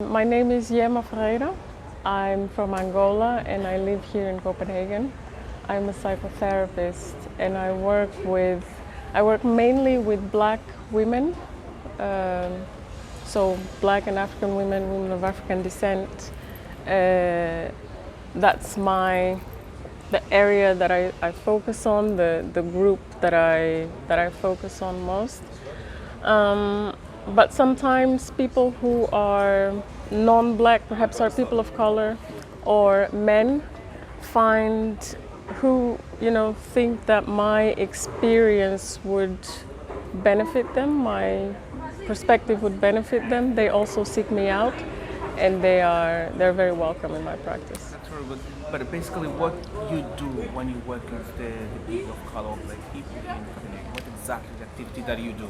My name is Yema Ferreira. I'm from Angola and I live here in Copenhagen. I'm a psychotherapist and I work mainly with black women, so black and African women, women of African descent. That's the area that I focus on, the group that I focus on most. But sometimes people who are non-black, perhaps are people of color, or men, who think that my experience would benefit them, my perspective would benefit them. They also seek me out, and they're very welcome in my practice. That's very good. But basically, what you do when you work with the people of color, like people in Copenhagen, what exactly the activity that you do?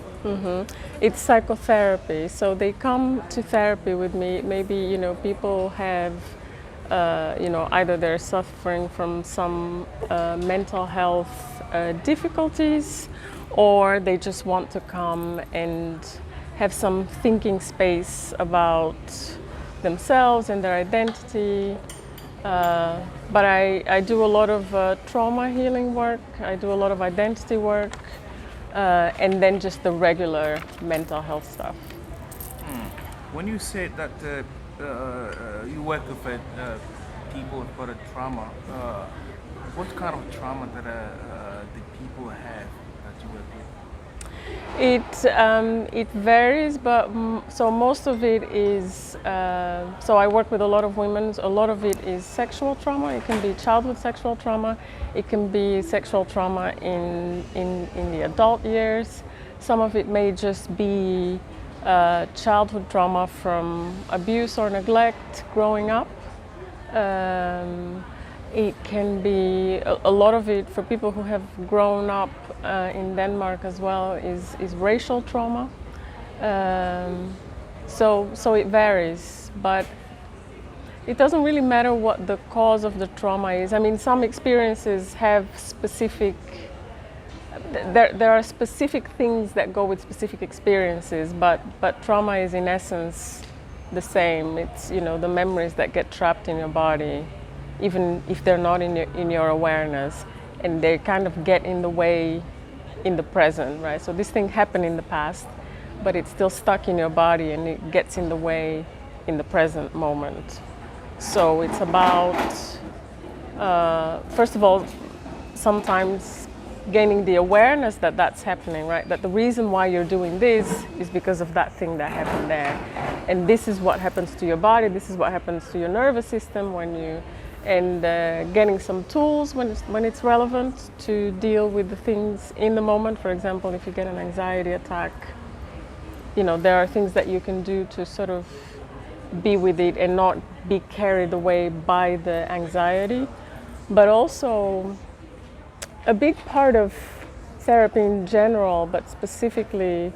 It's psychotherapy. So they come to therapy with me. Maybe people have, either they're suffering from some mental health difficulties, or they just want to come and have some thinking space about themselves and their identity. But I do a lot of trauma healing work. I do a lot of identity work, and then just the regular mental health stuff. When you say that you work with people who've got a trauma, what kind of trauma that the people have that you work with? It varies, but so most of it is. So I work with a lot of women. A lot of it is sexual trauma. It can be childhood sexual trauma. It can be sexual trauma in the adult years. Some of it may just be childhood trauma from abuse or neglect growing up. It can be a lot of it for people who have grown up in Denmark as well is racial trauma. So it varies, but it doesn't really matter what the cause of the trauma is. I mean, some experiences have specific. There are specific things that go with specific experiences, but trauma is in essence the same. It's the memories that get trapped in your body, even if they're not in your awareness, and they kind of get in the way in the present, right? So this thing happened in the past, but it's still stuck in your body and it gets in the way in the present moment. So it's about, first of all, sometimes gaining the awareness that that's happening, right? That the reason why you're doing this is because of that thing that happened there. And this is what happens to your body, this is what happens to your nervous system and getting some tools when it's relevant to deal with the things in the moment. For example, if you get an anxiety attack, there are things that you can do to sort of be with it and not be carried away by the anxiety. But also, a big part of therapy in general, but specifically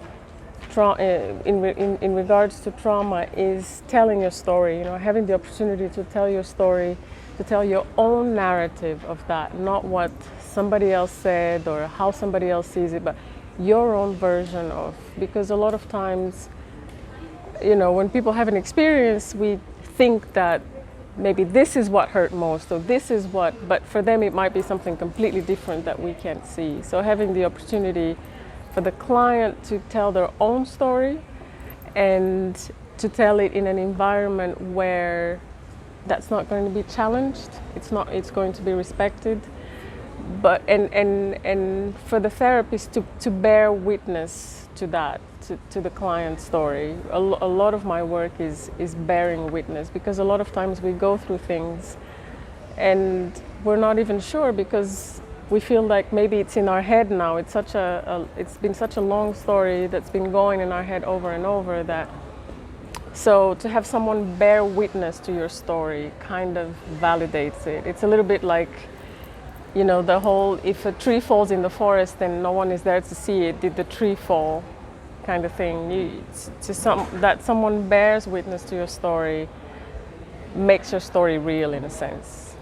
in regards to trauma, is telling your story. Having the opportunity to tell your story, to tell your own narrative of that, not what somebody else said or how somebody else sees it, but your own version of. Because a lot of times, when people have an experience, we think that maybe this is what hurt most, or this is what, but for them it might be something completely different that we can't see. So having the opportunity for the client to tell their own story and to tell it in an environment where that's not going to be challenged, it's going to be respected. But and for the therapist to bear witness to that, to the client's story. A lot of my work is bearing witness, because a lot of times we go through things and we're not even sure, because we feel like maybe it's in our head now. It's been such a long story that's been going in our head over and over that. So to have someone bear witness to your story kind of validates it. It's a little bit like, the whole, if a tree falls in the forest and no one is there to see it, did the tree fall kind of thing. That someone bears witness to your story makes your story real in a sense.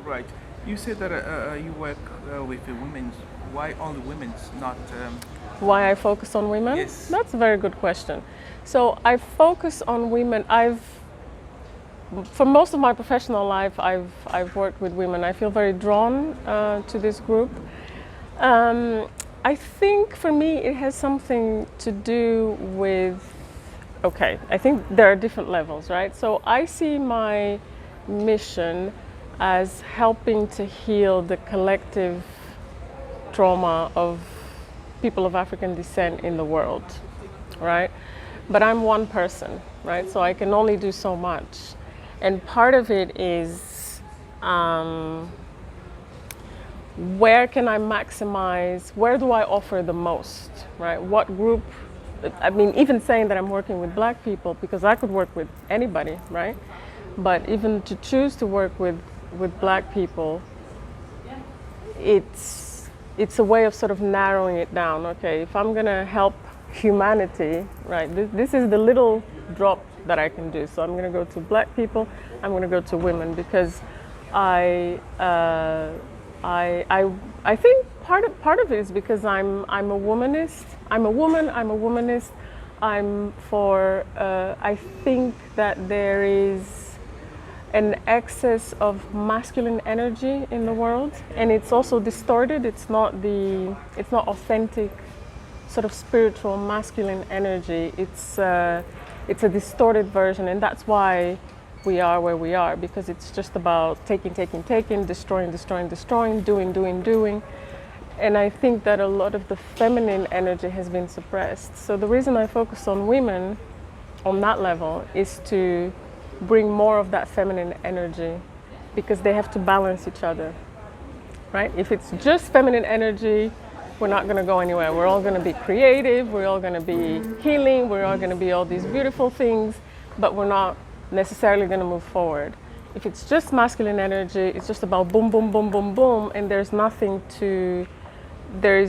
Right. You said that you work with the women. Why only women, not Why I focus on women? Yes. That's a very good question. So I focus on women. For most of my professional life, I've worked with women. I feel very drawn to this group. I think for me it has something to do with, okay, I think there are different levels, right? So I see my mission as helping to heal the collective trauma of people of African descent in the world, right? But I'm one person, right? So I can only do so much. And part of it is where can I maximize, where do I offer the most, right? What group, I mean, even saying that I'm working with Black people, because I could work with anybody, right? But even to choose to work with Black people, it's a way of sort of narrowing it down. Okay, if I'm gonna help humanity, right, this is the little drop that I can do. So I'm gonna go to Black people, I'm gonna go to women, because I think part of it is because I'm a womanist. I'm a woman. I'm a womanist. I think that there is an excess of masculine energy in the world, and it's also distorted. It's not authentic, sort of spiritual masculine energy. It's a distorted version, and that's why we are where we are, because it's just about taking, destroying, doing. And I think that a lot of the feminine energy has been suppressed. So the reason I focus on women on that level is to bring more of that feminine energy, because they have to balance each other, right? If it's just feminine energy, we're not going to go anywhere. We're all going to be creative, we're all going to be healing, we're all going to be all these beautiful things, but we're not necessarily going to move forward. If it's just masculine energy, it's just about boom, boom, boom, boom, boom, and there is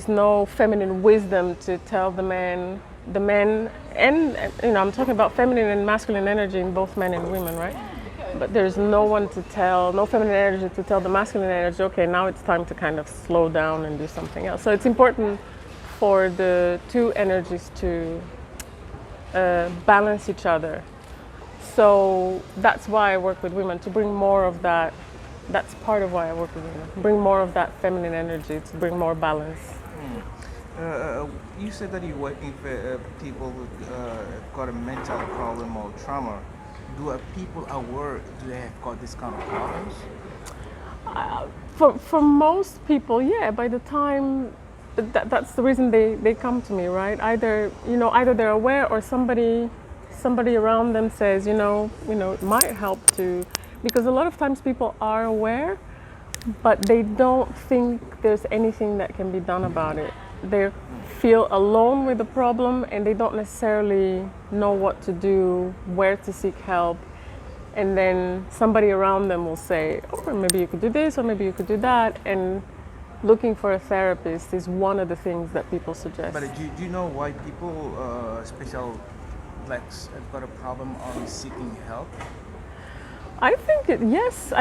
no feminine wisdom to tell the men, and I'm talking about feminine and masculine energy in both men and women, right? But there's no feminine energy to tell the masculine energy, okay, now it's time to kind of slow down and do something else. So it's important for the two energies to balance each other. So that's why I work with women, to bring more of that. That's part of why I work with women. Bring more of that feminine energy, to bring more balance. You said that you're working for people who got a mental problem or trauma. Do people aware, do they have got this kind of problems? For most people, yeah. By the time, that's the reason they come to me, right? Either they're aware, or somebody around them says, it might help to, because a lot of times people are aware, but they don't think there's anything that can be done about it. They feel alone with the problem, and they don't necessarily know what to do, where to seek help. And then somebody around them will say, oh, maybe you could do this, or maybe you could do that. And looking for a therapist is one of the things that people suggest. But do you know why people, especially Blacks, have got a problem on seeking help? I think it's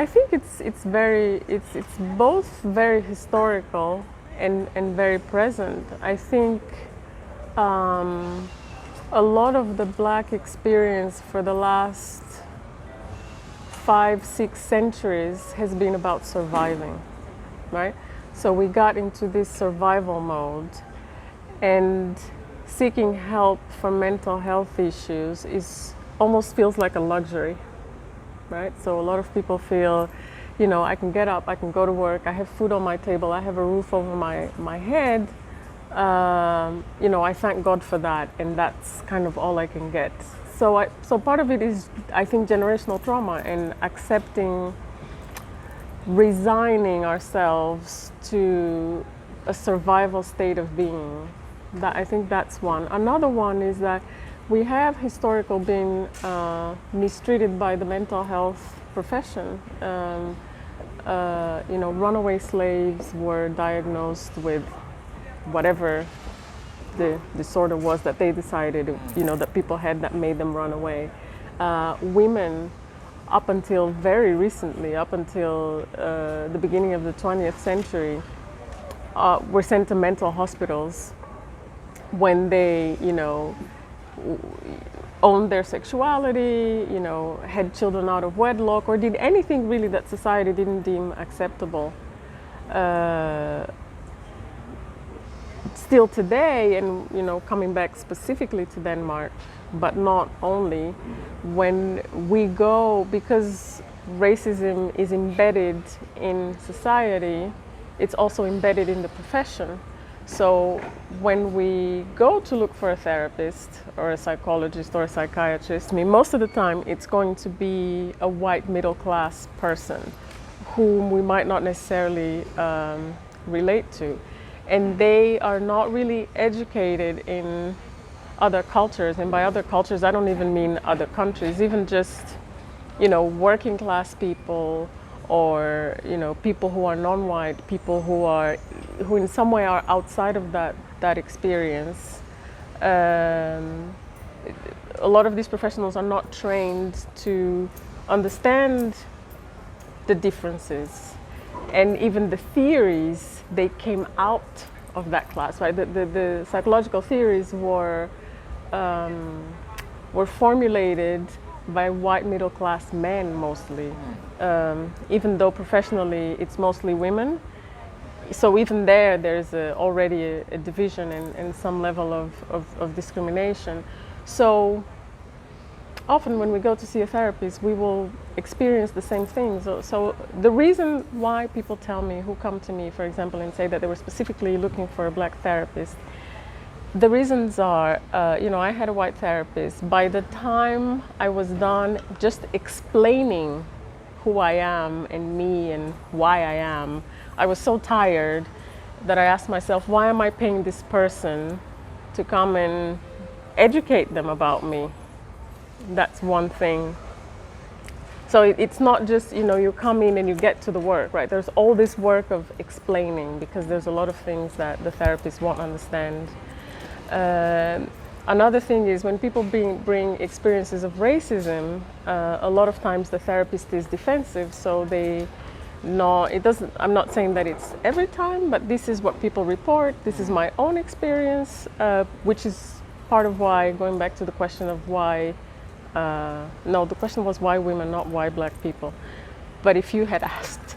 both very historical and very present. I think a lot of the Black experience for the last 5-6 centuries has been about surviving, right? So we got into this survival mode, and seeking help for mental health issues almost feels like a luxury, right? So a lot of people feel, I can get up, I can go to work, I have food on my table, I have a roof over my head. I thank God for that, and that's kind of all I can get. So part of it is, I think, generational trauma, and resigning ourselves to a survival state of being. I think that's one. Another one is that we have historically been mistreated by the mental health profession. Runaway slaves were diagnosed with whatever the disorder was that they decided, that people had, that made them run away. Women, up until very recently, up until the beginning of the 20th century, were sent to mental hospitals when they, owned their sexuality, had children out of wedlock, or did anything really that society didn't deem acceptable. Still today, and coming back specifically to Denmark, but not only, when we go, because racism is embedded in society, it's also embedded in the profession. So when we go to look for a therapist or a psychologist or a psychiatrist, most of the time it's going to be a white middle class person whom we might not necessarily relate to. And they are not really educated in other cultures. And by other cultures, I don't even mean other countries, even just, working class people, or people who are non-white, people who in some way are outside of that experience. A lot of these professionals are not trained to understand the differences, and even the theories, they came out of that class, right? The psychological theories were formulated by white middle class men mostly, even though professionally it's mostly women. So even there's already a division and some level of discrimination. So often when we go to see a therapist, we will experience the same things. So the reason why people tell me, who come to me, for example, and say that they were specifically looking for a black therapist, the reasons are, I had a white therapist. By the time I was done just explaining who I am and me and why I am, I was so tired that I asked myself, why am I paying this person to come and educate them about me? That's one thing. So it's not just, you come in and you get to the work, right? There's all this work of explaining, because there's a lot of things that the therapist won't understand. Another thing is, when people bring experiences of racism, a lot of times the therapist is defensive, so I'm not saying that it's every time, but this is what people report. This is my own experience, which is part of why, going back to the question of why, the question was why women, not why black people. But if you had asked,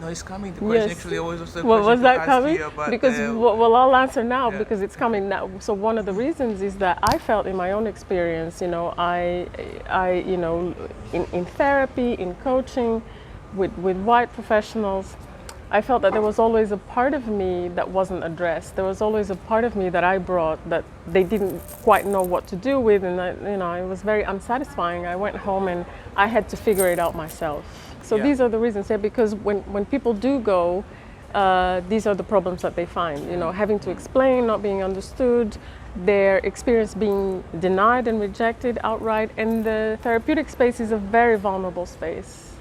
no, it's coming. The question, yes. actually always was the Well, question was that to coming? ask you about, Because I'll answer now, yeah. because it's coming now. So one of the reasons is that I felt in my own experience, I in therapy, in coaching, with white professionals, I felt that there was always a part of me that wasn't addressed. There was always a part of me that I brought that they didn't quite know what to do with, and it was very unsatisfying. I went home and I had to figure it out myself. So Yeah. these are the reasons, because when people do go, these are the problems that they find. Having to explain, not being understood, their experience being denied and rejected outright, and the therapeutic space is a very vulnerable space.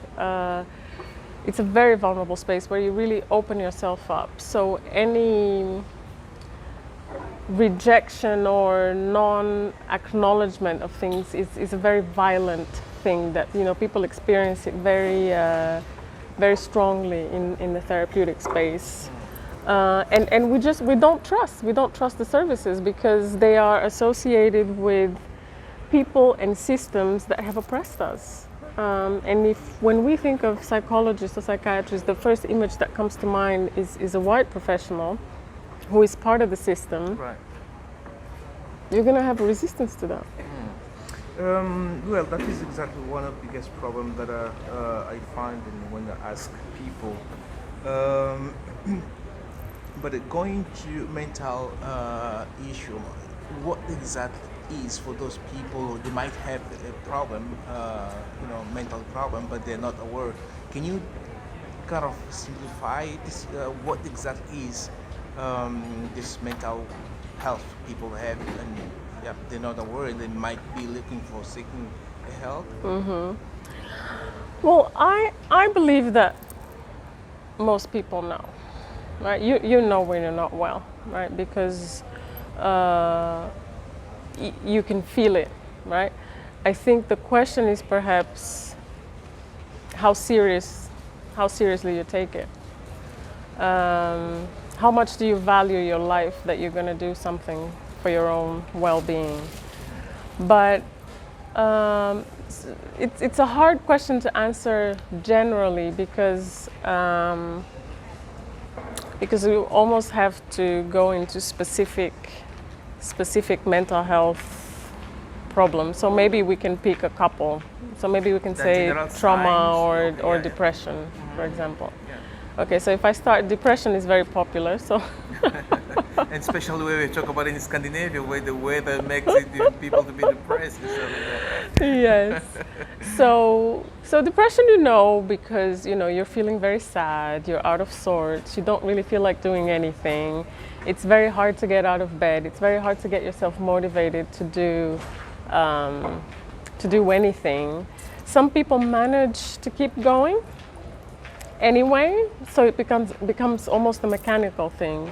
It's a very vulnerable space where you really open yourself up. So any rejection or non-acknowledgement of things is a very violent thing that people experience it very, very strongly in the therapeutic space. And we don't trust the services, because they are associated with people and systems that have oppressed us. And when we think of psychologists or psychiatrists, the first image that comes to mind is a white professional who is part of the system. Right. You're going to have a resistance to that. Well, that is exactly one of the biggest problems that I find when I ask people. But going to mental issue, what exactly is for those people? They might have a problem, mental problem, but they're not aware. Can you kind of simplify this? What exactly is this mental health people have, and they're not aware, and they might be looking for seeking help? Mm-hmm. Well, I believe that most people know, right? You know when you're not well, right? Because you can feel it, right? I think the question is perhaps how seriously you take it, how much do you value your life that you're going to do something for your own well-being? But it's a hard question to answer generally because you almost have to go into specific mental health problems. So maybe we can pick a couple. So maybe we can say trauma or depression, for example. Yeah. Okay, so if I start, depression is very popular. So And especially when we talk about in Scandinavia, where the weather makes people to be depressed. Yes. So depression, because you're feeling very sad, you're out of sorts, you don't really feel like doing anything. It's very hard to get out of bed. It's very hard to get yourself motivated to do anything. Some people manage to keep going anyway, so it becomes almost a mechanical thing.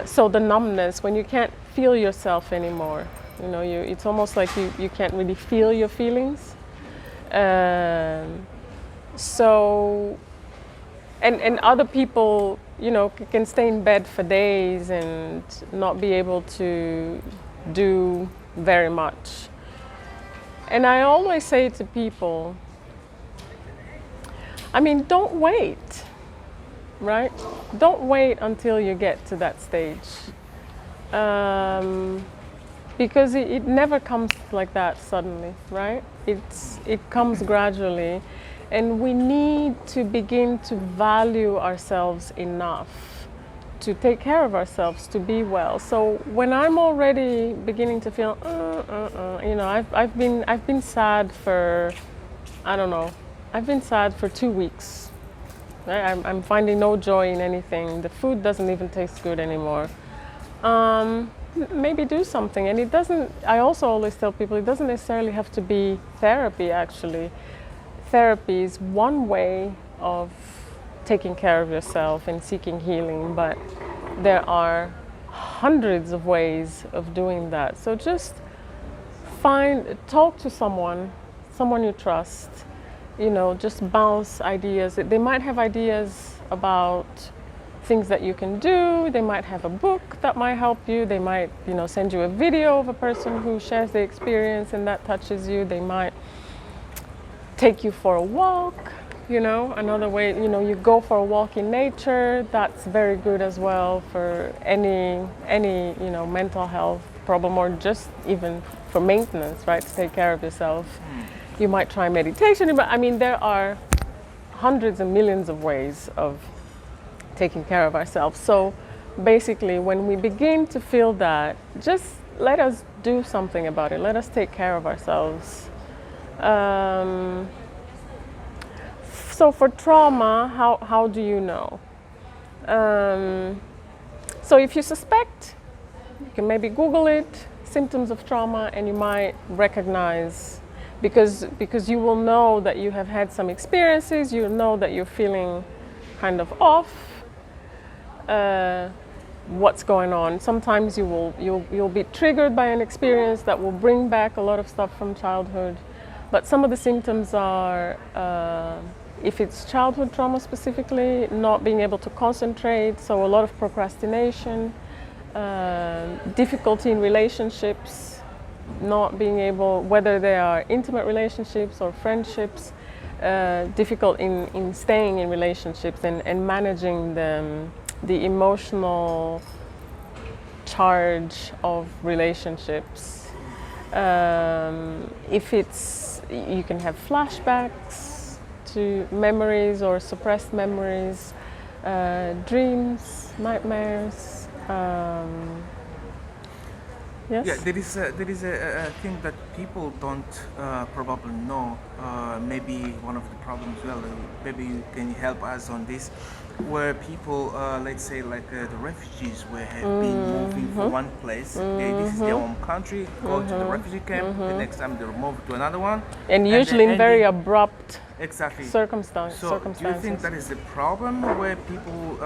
So the numbness, when you can't feel yourself anymore, it's almost like you can't really feel your feelings. And other people, can stay in bed for days and not be able to do very much. And I always say to people, don't wait, right? Don't wait until you get to that stage. Because it never comes like that suddenly, right? It comes gradually. And we need to begin to value ourselves enough to take care of ourselves, to be well. So when I'm already beginning to feel, I've been sad for, I don't know, I've been sad for 2 weeks. Right? I'm finding no joy in anything. The food doesn't even taste good anymore. Maybe do something. And it doesn't, I also always tell people, it doesn't necessarily have to be therapy, actually. Therapy is one way of taking care of yourself and seeking healing, but there are hundreds of ways of doing that. So just talk to someone you trust, just bounce ideas. They might have ideas about things that you can do. They might have a book that might help you. They might, send you a video of a person who shares their experience and that touches you. They might take you for a walk, another way, you go for a walk in nature. That's very good as well for any mental health problem, or just even for maintenance, right? To take care of yourself. You might try meditation, but there are hundreds and millions of ways of taking care of ourselves. So basically, when we begin to feel that, just let us do something about it. Let us take care of ourselves. So for trauma, how do you know? So if you suspect, you can maybe Google it, symptoms of trauma, and you might recognize, because you will know that you have had some experiences, you know that you're feeling kind of off, what's going on. Sometimes you'll be triggered by an experience that will bring back a lot of stuff from childhood. But some of the symptoms are, if it's childhood trauma specifically, not being able to concentrate, so a lot of procrastination, difficulty in relationships, not being able, whether they are intimate relationships or friendships, difficult in staying in relationships and managing the emotional charge of relationships. If it's, you can have flashbacks to memories or suppressed memories, dreams, nightmares. Yes? Yeah, there is a thing that people don't probably know. Maybe one of the problems, well, maybe you can help us on this, where people, let's say like the refugees, have been moving from one place. This is their home country, go to the refugee camp, the next time they're moved to another one. And usually in very abrupt circumstances. So do you think that is the problem, where people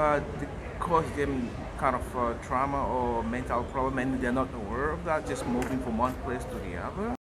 cause them kind of trauma or mental problem and they're not aware of that, just moving from one place to the other?